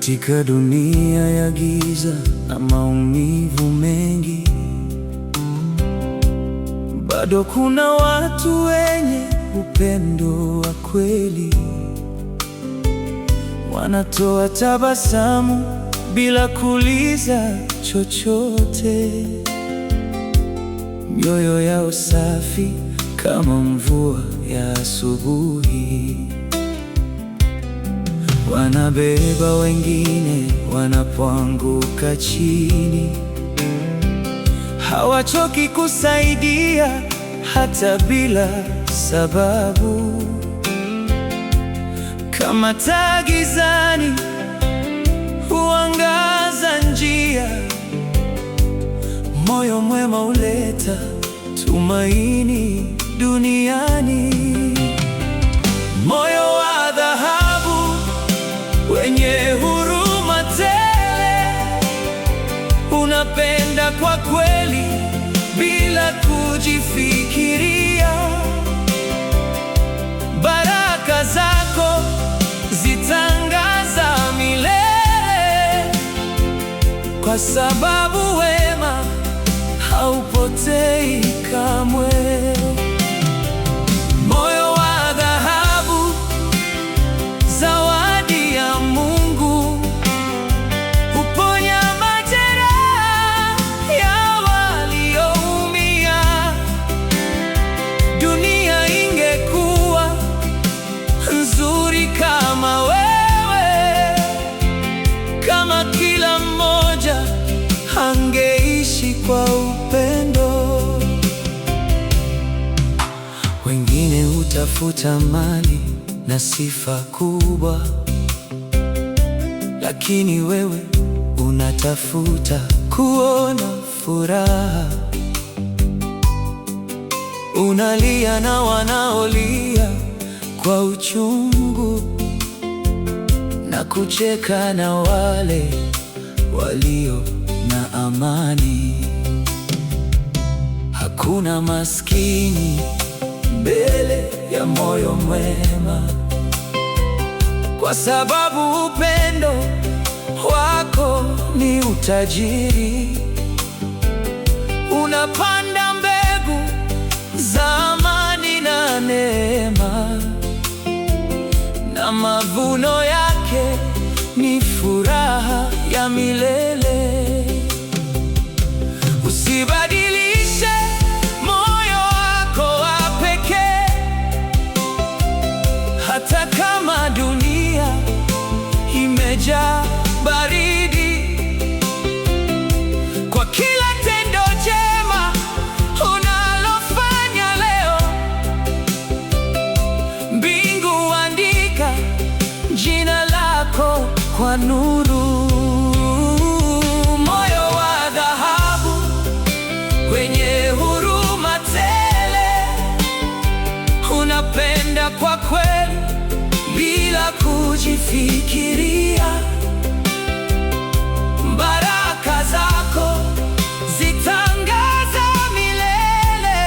Katika dunia ya giza na maumivu mengi, bado kuna watu wenye upendo wa kweli. Wanatoa tabasamu bila kuuliza chochote. Mioyo yao safi kama mvua ya asubuhi. Wanabeba wengine wanapoanguka chini. Hawachoki kusaidia hata bila sababu. Kama taa gizani huangaza njia, moyo mwema huleta tumaini duniani. Moyo wa dhahabu wenye huruma tele, unapenda kwa kweli bila kujifikiria. Baraka zako zitangaza milele, kwa sababu wema haupotei kamwe. Moyo wa dhahabu, zawadi ya Mungu, huponya majeraha ya walioumia. Dunia ingekuwa nzuri kama wewe, kama kila mmoja angeishi kwa upendo. Wengine hutafuta mali na sifa kubwa, lakini wewe unatafuta kuona furaha. Unalia na wanaolia kwa uchungu, na kucheka na wale walio na amani. Hakuna maskini mbele ya moyo mwema, kwa sababu upendo wako ni utajiri. Unapanda mbegu za amani na neema, na mavuno yake ni furaha ya milele. Usibadilishe moyo wako wa pekee, hata kama dunia imejaa baridi. Kwa kila tendo jema unalofanya leo, mbingu huandika jina lako kwa nuru. Moyo wa dhahabu wenye huruma tele, unapenda kwa kweli bila kujifikiria. Baraka zako zitangaza milele,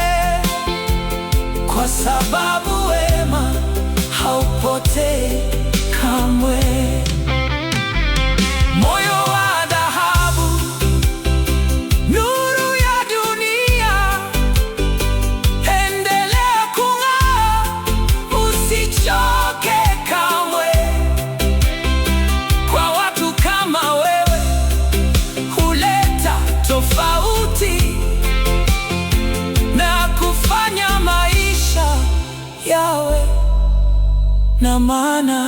kwa sababu wema haupotei kamwe. Moyo wa dhahabu, nuru ya dunia, endelea kung'aa, usichoke kamwe. Kwa watu kama wewe huleta tofauti, na kufanya maisha yawe na maana.